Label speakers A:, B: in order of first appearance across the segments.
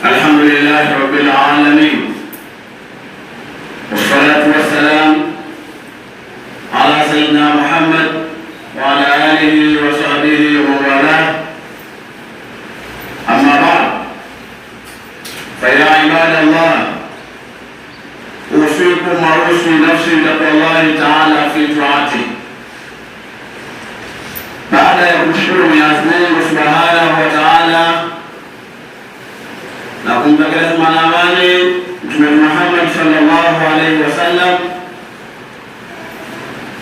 A: الحمد لله رب العالمين، والصلاة والسلام على سيدنا محمد وعلى آله وصحبه ومن والاه. أما بعد، فيا عباد الله، أوصيكم وأوصي نفسي بتقوى الله تعالى في طاعته. Baada ya kumshukuru Mwenyezi Mungu Subhanahu wa Ta'ala na kumtakia rehema na amani Mtume Muhammad sallallahu alaihi wasallam,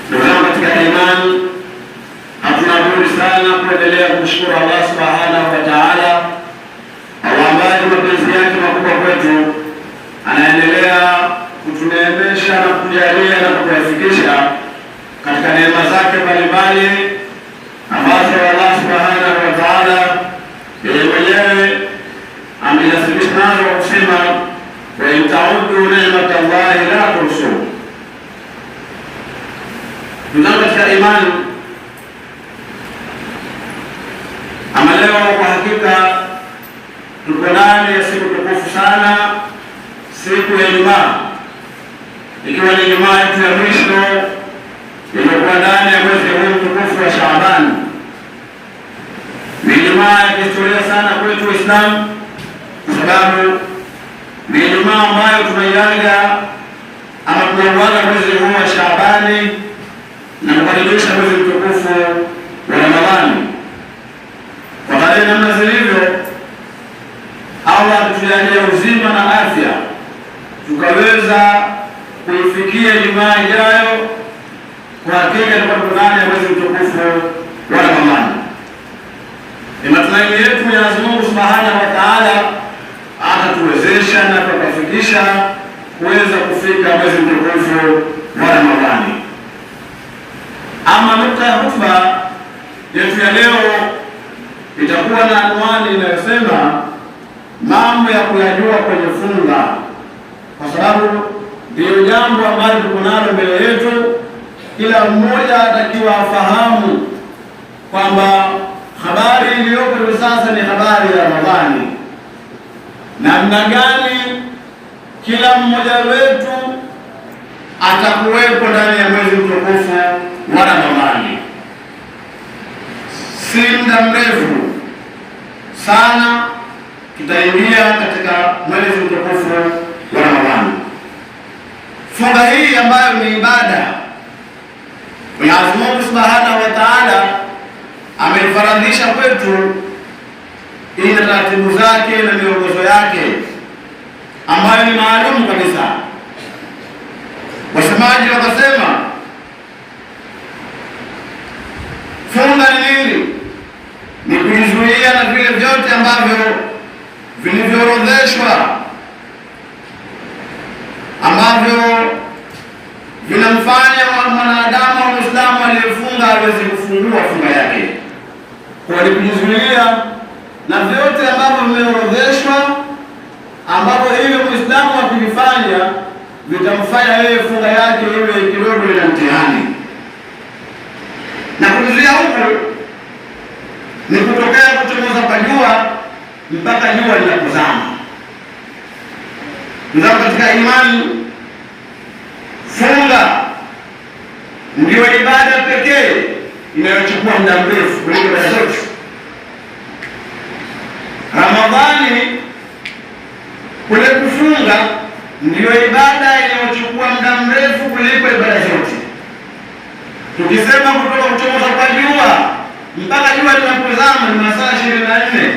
A: ndugu zangu katika imani, hatuna budi sana kuendelea kumshukuru Allah Subhanahu wa Ta'ala, Allah ambaye mapenzi yake makubwa kwetu anaendelea kutuneemesha na kujalia na kutufikisha katika neema zake mbalimbali ambazo Allah Subhanahu wa Ta'ala yeye mwenyewe amenasibisha nazo kusema, wa in ta'uddu ni'matallahi la tuhsuha. Ndugu katika imani, ama leo kwa hakika tuko ndani ya siku tukufu sana, siku ya Ijumaa, ikiwa ni Ijumaa yetu ya mwisho iliyokuwa ndani ya mwezi huu mtukufu wa Shaaban. Ni Ijumaa ya kihistoria sana kwetu Waislamu, kwa sababu ni Ijumaa ambayo tunaiaga ama tunauaga mwezi huu wa Shaabani na kukaribisha mwezi mtukufu wa Ramadhani. Kwa kadiri namna zilivyo, Allah atujalie uzima na afya tukaweza kuifikia Ijumaa ijayo. Kwa hakika tuko ndani ya mwezi mtukufu wa Ramadhani. Ni matumaini yetu Mwenyezi Mungu Subhanahu wa Ta'ala atatuwezesha na kutufikisha kuweza kufika mwezi mtukufu wa Ramadhani. Ama nukta ya hotuba yetu ya leo itakuwa na anwani inayosema mambo ya kuyajua kwenye funga, kwa sababu ndio jambo ambalo tuko nalo mbele yetu. Kila mmoja atakiwa afahamu kwamba habari iliyoko hivi sasa ni habari ya Ramadhani, namna gani kila mmoja wetu atakuwepo ndani ya mwezi mtukufu wa Ramadhani. Si muda mrefu sana tutaingia katika mwezi mtukufu wa Ramadhani. Funga hii ambayo ni ibada Mwenyezi Mungu Subhanahu wa Ta'ala ameifaradhisha kwetu, ina taratibu zake na miongozo yake ambayo ni maalum kabisa. Wasemaji wakasema funga ni nini? Ni kujizuia na vile vyote ambavyo vilivyoorodheshwa ambavyo vinamfanya mwanadamu wa Muislamu aliyefunga aweze kufungua funga yake. Kwa kujizuia na vyote ambavyo vimeorodheshwa, ambapo hivyo Muislamu akivifanya vitamfanya yeye funga yake iwe kidogo ina mtihani. Na kuzuia huko ni kutokea kuchomoza kwa jua mpaka jua linapozama. Ndio katika imani, funga ndio ibada pekee inayochukua muda mrefu kuliko ibada zote. Ramadhani kule kufunga ndio ibada inayochukua muda mrefu kuliko ibada zote. Tukisema kutoka kuchomoza kwa jua mpaka jua linapozama ni masaa 24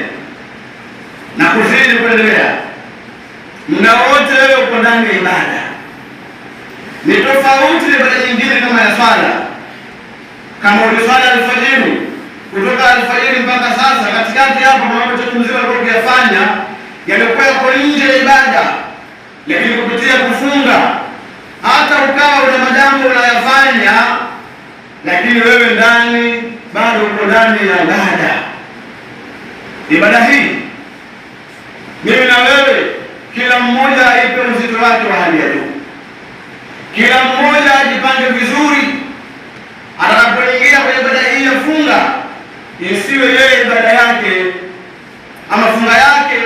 A: na kuzidi kuendelea, muda wote wewe uko ndani ya ibada. Ni tofauti na ibada nyingine kama ya swala. Kama uliswala alfajiri, kutoka alfajiri mpaka sasa, katikati hapo mambo yote mzima ulikuwa ukiyafanya yalikuwa yako nje ya ibada, lakini kupitia kufunga hata ukawa una majambo unayafanya, lakini wewe ndani bado uko ndani ya ibada. Ibada hii mimi na wewe, kila mmoja aipe uzito wake wa hali ya juu. Kila mmoja ajipange vizuri atakapoingia kwenye ibada hii ya funga, isiwe yeye ibada yake ama funga yake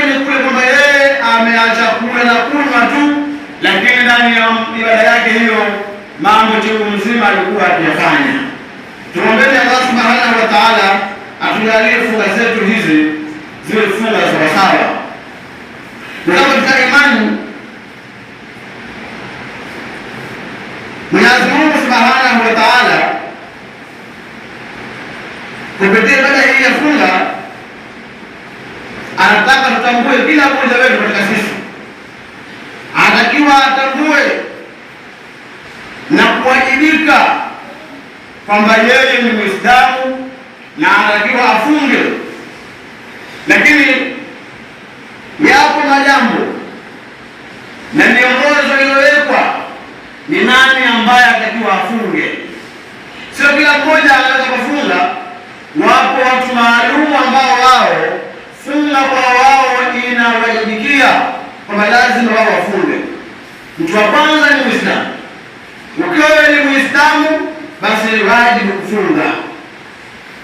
A: yake ni kule kwamba yeye ameacha kula na kunywa tu, lakini ndani ya ibada yake hiyo mambo chungu mzima alikuwa akiyafanya. Tuombeni Allah subhanahu wa ta'ala atujalie funga zetu hizi ziwe funga sawasawa. Ndio katika imani Mwenyezi Mungu subhanahu wa ta'ala kupitia ibada hii ya funga anataka tutambue kila mmoja wetu katika sisi, anatakiwa atambue na kuwajibika kwamba yeye ni Muislamu na anatakiwa afunge. Lakini yapo majambo na miongozo iliyowekwa ni nani ambaye anatakiwa afunge. Sio kila mmoja anaweza kufunga. Wapo watu maalum ambao wao funga kwa wao inawajibikia kwamba lazima wao wafunge. Mtu wa kwanza ni Muislamu. Ukiwa ni Muislamu basi ni wajibu kufunga.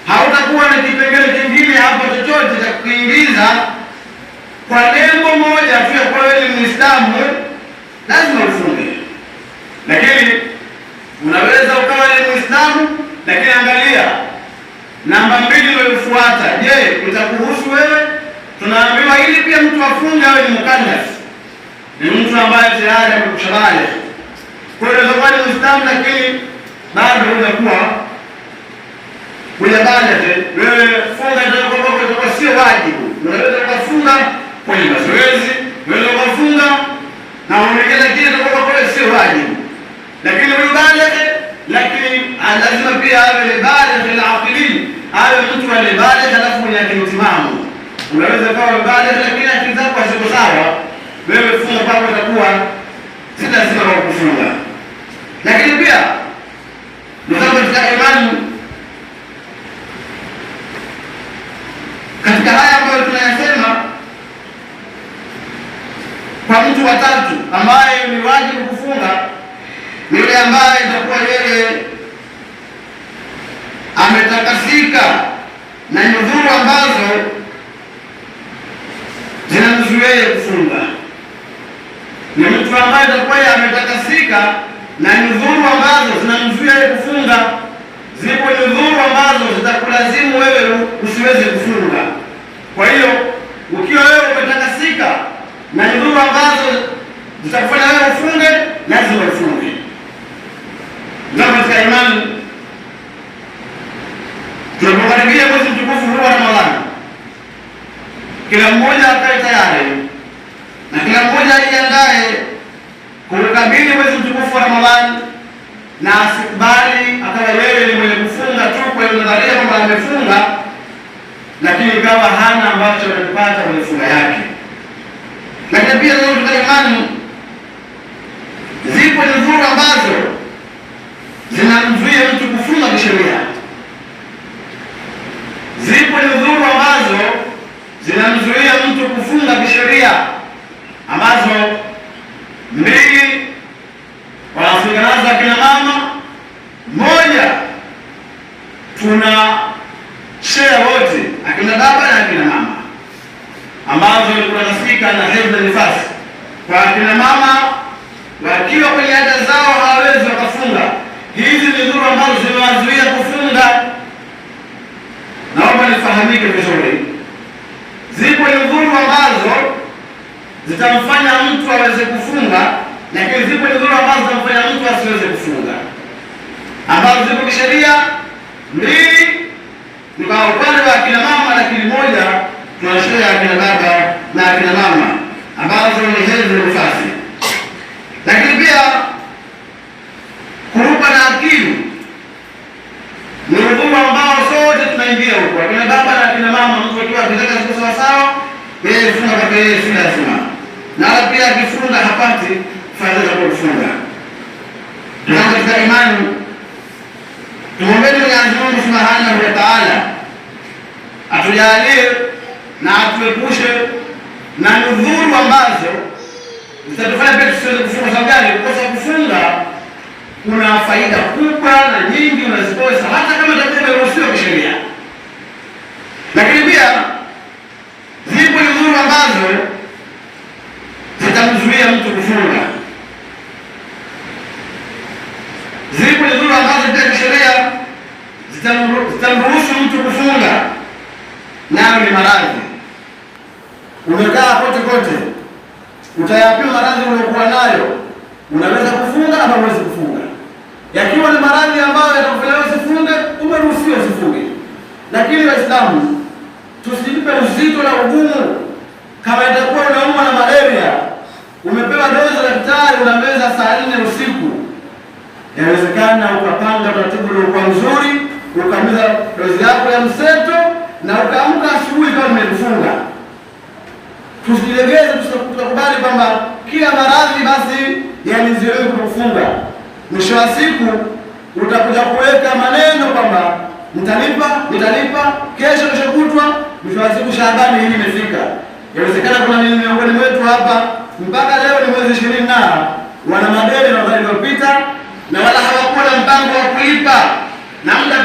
A: Hautakuwa na kipengele kingine hapo chochote cha kuingiza kwa lengo moja tu ya kuwa wewe ni Muislamu, lazima ufunge. Lakini unaweza ukawa ni Muislamu lakini angalia namba 2 inayofuata. Je, itakuhusu wewe? Tunaambiwa ili pia mtu afunge awe ni mukallaf, ni mtu ambaye tayari amekushaghala. Kwa hiyo unaweza kuwa ni Muislamu lakini bado unakuwa hujabalagha. Wewe funga ndio sio wajibu. Unaweza kufunga kwenye mazoezi, unaweza kufunga na unaongeza kile ndio sio wajibu. Lakini ubalagha, lakini lazima pia awe balagha al-aqili, awe mtu aliyebalagha alafu mwenye akili timamu. Unaweza kuwa balagha lakini akili zako haziko sawa, wewe funga kwako itakuwa si lazima kufunga. Lakini pia ndio katika imani, katika haya ambayo tunayasema, kwa mtu wa tatu ambaye ni wajibu kufunga ni yule ambaye itakuwa yeye ametakasika na nyudhuru ambazo zinamzuia kufunga. Ni mtu ambaye itakuwa ametakasika na nyudhuru ambazo zinamzuia kufunga. Zipo nyudhuru ambazo zitakulazimu wewe usiweze kufunga. Kwa hiyo ukiwa wewe umetakasika na nyudhuru ambazo zitakufanya wewe ufunge, lazima ufunge. Ndio katika imani tunapokaribia mwezi mtukufu huu wa Ramadhani, kila mmoja akae tayari na kila mmoja ajiandae kukabili mwezi mtukufu wa Ramadhani, na asikubali akawa wewe ni mwenye kufunga tu kwa nadharia kwamba amefunga, lakini ikawa hana ambacho anapata kwenye funga yake. Lakini pia ndio katika imani zipo nyudhuru ambazo zinamzuia mtu kufunga kisheria. Zipo nyudhuru ambazo zinamzuia mtu kufunga kisheria, ambazo 2 wanafika nazo akina mama. Moja, tuna share wote, akina baba na akina mama, ambazo kunasika na hedhi na nifasi. Kwa akina mama wakiwa kwenye ada zao hawawezi wakafunga. Hizi ni dhuru ambazo zimewazuia kufunga. Naomba nifahamike vizuri. Zipo dhuru ambazo zitamfanya mtu aweze kufunga, lakini zipo dhuru ambazo zitamfanya mtu asiweze kufunga, ambazo zipo kisheria. 2 ni kwa upande wa akina mama, lakini 1 tunashia akina baba na akina mama, ambazo ni hedhi na nifasi. Lakini pia kuruka na akili ni udhuru ambao sote tunaingia huko, akina baba na akina mama. Mtu akiwa akitaka siku sawa sawa, yeye funga kwa yeye si lazima, na pia akifunga hapati faida za kufunga. Ndio katika imani tuombeeni Mwenyezi Mungu Subhanahu wa Ta'ala atujalie na atuepushe na udhuru ambazo zitatufanya pia tusiweze kufunga. Sababu gani? Kukosa kufunga kuna faida kubwa na nyingi unazikosa, hata kama itakuwa imeruhusiwa kisheria. Lakini pia zipo udhuru ambazo utayapima maradhi uliyokuwa nayo, unaweza kufunga ama huwezi kufunga. Yakiwa ni maradhi ambayo yatakufanya usifunge, umeruhusiwa usifunge. Lakini Waislamu, tusijipe uzito na ugumu. Kama itakuwa unaumwa na malaria, umepewa dozi ya daktari, unameza saa 4 usiku, inawezekana ukapanga taratibu uliokuwa nzuri, ukameza dozi yako ya mseto na ukaamka asubuhi kama umekufunga. Tusijilegeze, tusikubali kwamba kila maradhi basi yaniziwe kufunga. Mwisho wa siku utakuja kuweka maneno kwamba nitalipa kesho kutwa. Mwisho wa siku Shaabani hili imefika. Inawezekana kuna miongoni mwetu hapa mpaka leo ni mwezi 20 na wana madeni na waliopita na wala hawakuwa na mpango wa kulipa, na muda